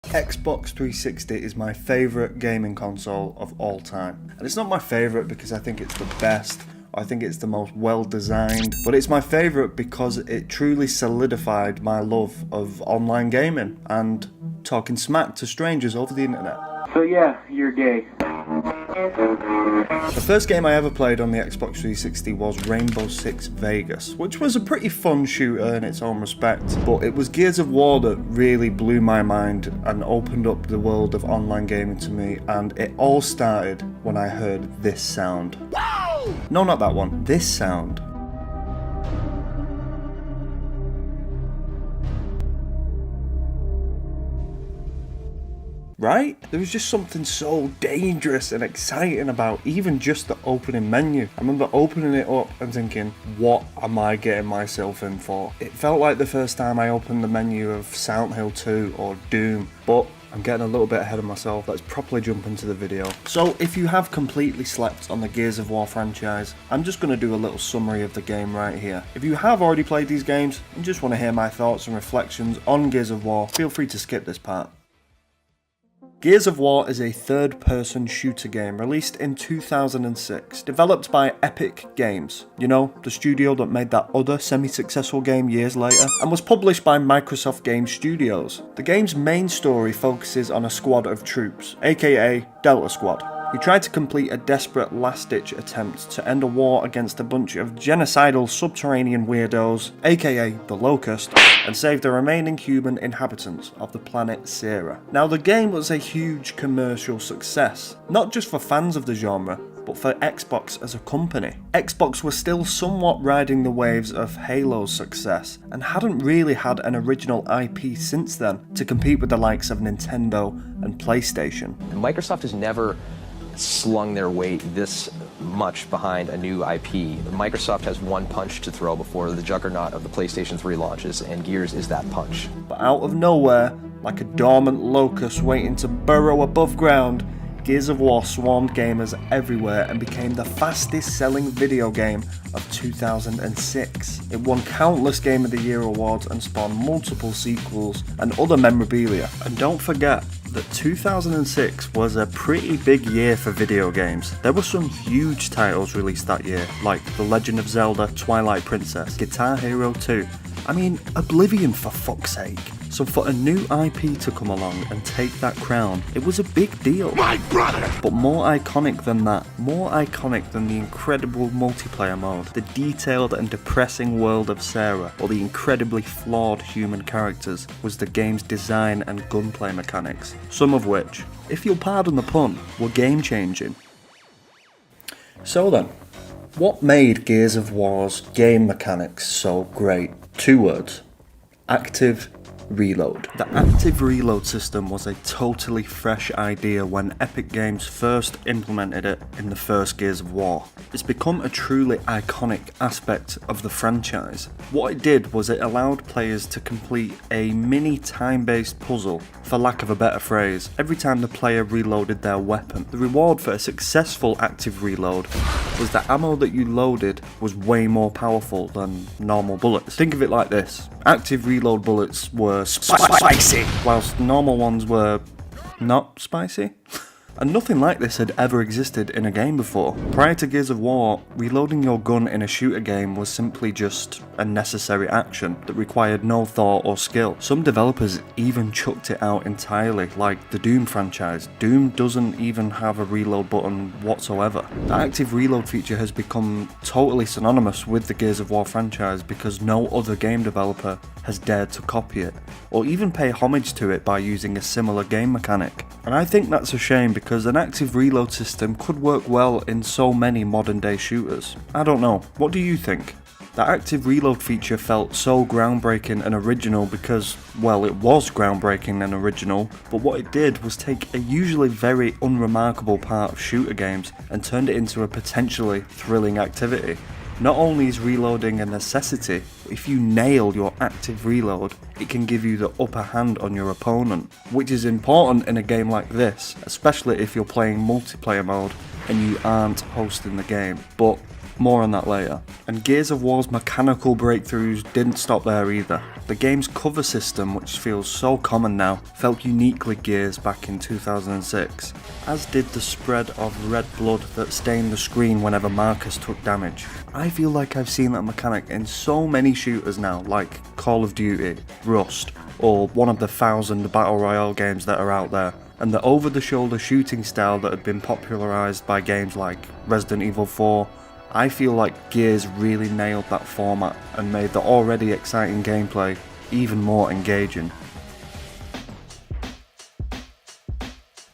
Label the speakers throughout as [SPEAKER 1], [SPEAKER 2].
[SPEAKER 1] Xbox 360 is my favourite gaming console of all time. And it's not my favourite because I think it's the best, or I think it's the most well designed, but it's my favourite because it truly solidified my love of online gaming and talking smack to strangers over the internet.
[SPEAKER 2] So yeah, you're gay.
[SPEAKER 1] The first game I ever played on the Xbox 360 was Rainbow Six Vegas, which was a pretty fun shooter in its own respect, but it was Gears of War that really blew my mind and opened up the world of online gaming to me, and it all started when I heard this sound. Whoa! No, not that one, this sound. Right? There was just something so dangerous and exciting about even just the opening menu. I remember opening it up and thinking, what am I getting myself in for? It felt like the first time I opened the menu of Silent Hill 2 or Doom, but I'm getting a little bit ahead of myself. Let's properly jump into the video. So if you have completely slept on the Gears of War franchise, I'm just going to do a little summary of the game right here. If you have already played these games and just want to hear my thoughts and reflections on Gears of War, feel free to skip this part. Gears of War is a third-person shooter game released in 2006, developed by Epic Games, you know, the studio that made that other semi-successful game years later, and was published by Microsoft Game Studios. The game's main story focuses on a squad of troops, aka Delta Squad, who tried to complete a desperate last-ditch attempt to end a war against a bunch of genocidal subterranean weirdos, aka the Locust, and save the remaining human inhabitants of the planet Sera. Now, the game was a huge commercial success, not just for fans of the genre, but for Xbox as a company. Xbox was still somewhat riding the waves of Halo's success, and hadn't really had an original IP since then to compete with the likes of Nintendo and PlayStation.
[SPEAKER 3] Microsoft has never slung their weight this much behind a new IP. Microsoft has one punch to throw before the juggernaut of the PlayStation 3 launches, and Gears is that punch.
[SPEAKER 1] But out of nowhere, like a dormant locust waiting to burrow above ground, Gears of War swarmed gamers everywhere and became the fastest selling video game of 2006. It won countless Game of the Year awards and spawned multiple sequels and other memorabilia. And don't forget that 2006 was a pretty big year for video games. There were some huge titles released that year, like The Legend of Zelda, Twilight Princess, Guitar Hero 2, I mean Oblivion for fuck's sake. So for a new IP to come along and take that crown, it was a big deal. My brother! But more iconic than that, more iconic than the incredible multiplayer mode, the detailed and depressing world of Sera, or the incredibly flawed human characters, was the game's design and gunplay mechanics, some of which, if you'll pardon the pun, were game-changing. So then, what made Gears of War's game mechanics so great? 2 words: active reload. The active reload system was a totally fresh idea when Epic Games first implemented it in the first Gears of War. It's become a truly iconic aspect of the franchise. What it did was it allowed players to complete a mini time-based puzzle, for lack of a better phrase, every time the player reloaded their weapon. The reward for a successful active reload was the ammo that you loaded was way more powerful than normal bullets. Think of it like this: active reload bullets were spicy, whilst normal ones were not spicy. And nothing like this had ever existed in a game before. Prior to Gears of War, reloading your gun in a shooter game was simply just a necessary action that required no thought or skill. Some developers even chucked it out entirely, like the Doom franchise. Doom doesn't even have a reload button whatsoever. The active reload feature has become totally synonymous with the Gears of War franchise because no other game developer has dared to copy it, or even pay homage to it by using a similar game mechanic. And I think that's a shame because an active reload system could work well in so many modern day shooters. I don't know, what do you think? The active reload feature felt so groundbreaking and original because, well, it was groundbreaking and original, but what it did was take a usually very unremarkable part of shooter games and turned it into a potentially thrilling activity. Not only is reloading a necessity, but if you nail your active reload, it can give you the upper hand on your opponent, which is important in a game like this, especially if you're playing multiplayer mode and you aren't hosting the game. But More on that later. And Gears of War's mechanical breakthroughs didn't stop there either. The game's cover system, which feels so common now, felt uniquely Gears back in 2006, as did the spread of red blood that stained the screen whenever Marcus took damage. I feel like I've seen that mechanic in so many shooters now, like Call of Duty, Rust, or one of the 1,000 Battle Royale games that are out there. And the over-the-shoulder shooting style that had been popularised by games like Resident Evil 4, I feel like Gears really nailed that format and made the already exciting gameplay even more engaging.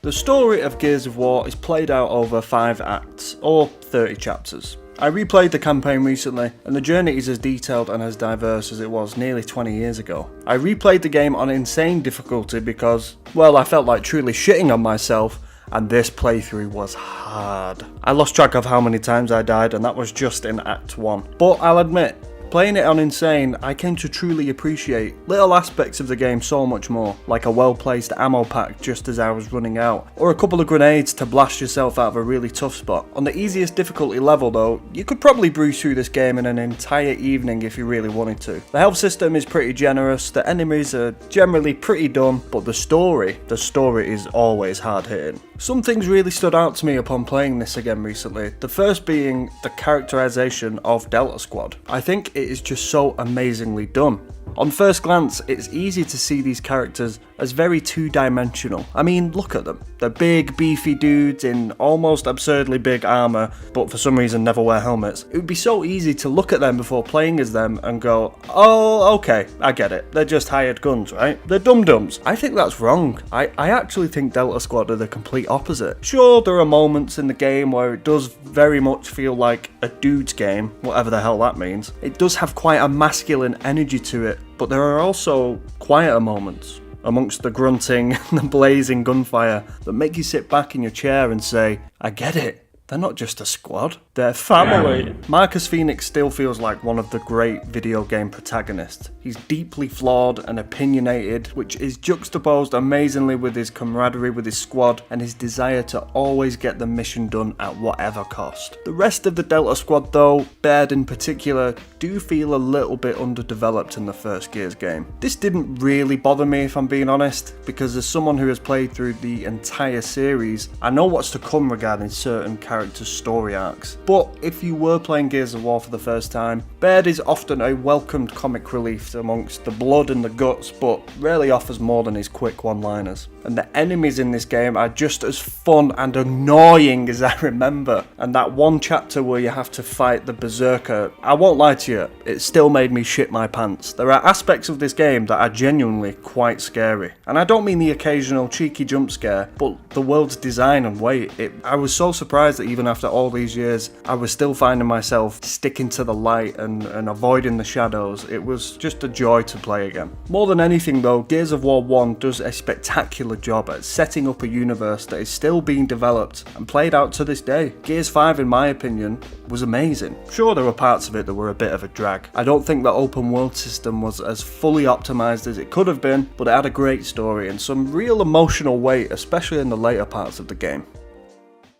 [SPEAKER 1] The story of Gears of War is played out over 5 acts, or 30 chapters. I replayed the campaign recently, and the journey is as detailed and as diverse as it was nearly 20 years ago. I replayed the game on insane difficulty because, well, I felt like truly shitting on myself, and this playthrough was hard. I lost track of how many times I died, and that was just in Act 1. But I'll admit, playing it on Insane, I came to truly appreciate little aspects of the game so much more, like a well-placed ammo pack just as I was running out, or a couple of grenades to blast yourself out of a really tough spot. On the easiest difficulty level though, you could probably breeze through this game in an entire evening if you really wanted to. The health system is pretty generous, the enemies are generally pretty dumb, but the story is always hard-hitting. Some things really stood out to me upon playing this again recently, the first being the characterization of Delta Squad. I think it is just so amazingly done. On first glance, it's easy to see these characters as very two-dimensional. I mean, look at them. They're big, beefy dudes in almost absurdly big armour, but for some reason never wear helmets. It would be so easy to look at them before playing as them and go, oh, okay, I get it. They're just hired guns, right? They're dum-dums. I think that's wrong. I actually think Delta Squad are the complete opposite. Sure, there are moments in the game where it does very much feel like a dude's game, whatever the hell that means. It does have quite a masculine energy to it, but there are also quieter moments amongst the grunting and the blazing gunfire that make you sit back in your chair and say, I get it. They're not just a squad, they're family. Marcus Phoenix still feels like one of the great video game protagonists. He's deeply flawed and opinionated, which is juxtaposed amazingly with his camaraderie with his squad and his desire to always get the mission done at whatever cost. The rest of the Delta Squad though, Baird in particular, do feel a little bit underdeveloped in the first Gears game. This didn't really bother me if I'm being honest, because as someone who has played through the entire series, I know what's to come regarding certain characters' story arcs. But if you were playing Gears of War for the first time, Baird is often a welcomed comic relief amongst the blood and the guts, but rarely offers more than his quick one-liners. And the enemies in this game are just as fun and annoying as I remember. And that one chapter where you have to fight the Berserker, I won't lie to you, it still made me shit my pants. There are aspects of this game that are genuinely quite scary. And I don't mean the occasional cheeky jump scare, but the world's design and weight. I was so surprised that even after all these years, I was still finding myself sticking to the light and avoiding the shadows. It was just a joy to play again. More than anything though, Gears of War 1 does a spectacular job at setting up a universe that is still being developed and played out to this day. Gears 5, in my opinion, was amazing. Sure, there were parts of it that were a bit of a drag. I don't think the open world system was as fully optimized as it could have been, but it had a great story and some real emotional weight, especially in the later parts of the game.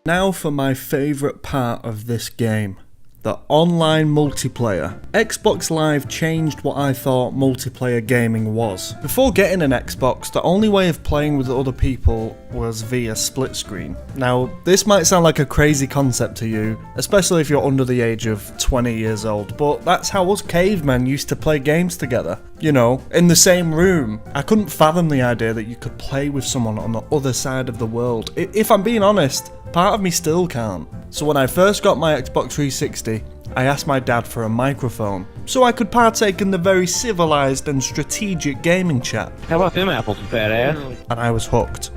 [SPEAKER 1] Now for my favourite part of this game. The online multiplayer. Xbox Live changed what I thought multiplayer gaming was. Before getting an Xbox, the only way of playing with other people was via split screen. Now, this might sound like a crazy concept to you, especially if you're under the age of 20 years old, but that's how us cavemen used to play games together. You know, in the same room. I couldn't fathom the idea that you could play with someone on the other side of the world. If I'm being honest, part of me still can't. So when I first got my Xbox 360, I asked my dad for a microphone, so I could partake in the very civilized and strategic gaming chat.
[SPEAKER 4] How about them apples, fat ass?
[SPEAKER 1] And I was hooked.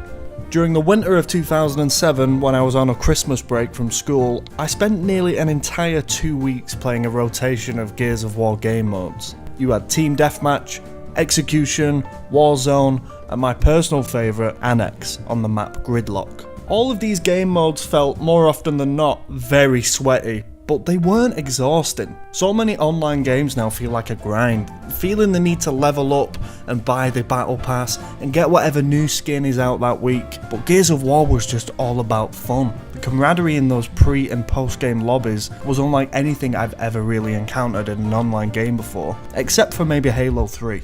[SPEAKER 1] During the winter of 2007, when I was on a Christmas break from school, I spent nearly an entire 2 weeks playing a rotation of Gears of War game modes. You had Team Deathmatch, Execution, Warzone, and my personal favourite, Annex, on the map Gridlock. All of these game modes felt, more often than not, very sweaty, but they weren't exhausting. So many online games now feel like a grind, feeling the need to level up and buy the battle pass and get whatever new skin is out that week. But Gears of War was just all about fun. The camaraderie in those pre and post game lobbies was unlike anything I've ever really encountered in an online game before, except for maybe Halo 3.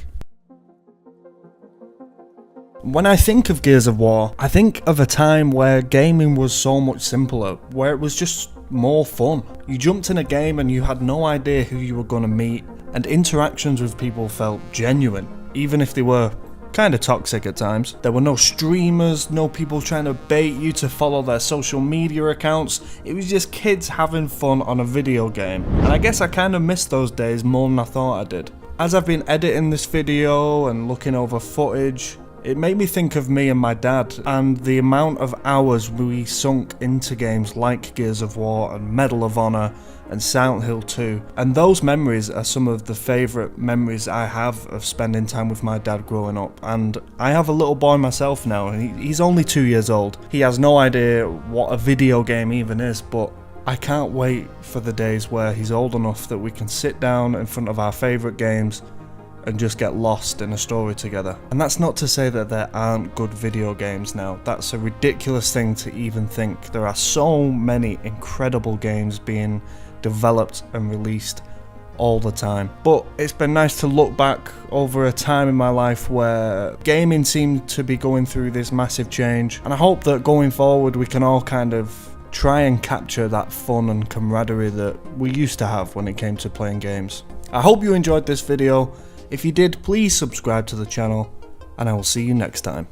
[SPEAKER 1] When I think of Gears of War, I think of a time where gaming was so much simpler, where it was just more fun. You jumped in a game and you had no idea who you were going to meet, and interactions with people felt genuine, even if they were kind of toxic at times. There were no streamers, no people trying to bait you to follow their social media accounts. It was just kids having fun on a video game, and I guess I kind of missed those days more than I thought I did. As I've been editing this video and looking over footage, it made me think of me and my dad and the amount of hours we sunk into games like Gears of War and Medal of Honor and Silent Hill 2, and those memories are some of the favourite memories I have of spending time with my dad growing up. And I have a little boy myself now, and he's only 2 years old. He has no idea what a video game even is, but I can't wait for the days where he's old enough that we can sit down in front of our favourite games and just get lost in a story together. And that's not to say that there aren't good video games now. That's a ridiculous thing to even think. There are so many incredible games being developed and released all the time. But it's been nice to look back over a time in my life where gaming seemed to be going through this massive change. And I hope that going forward we can all kind of try and capture that fun and camaraderie that we used to have when it came to playing games. I hope you enjoyed this video. If you did, please subscribe to the channel, and I will see you next time.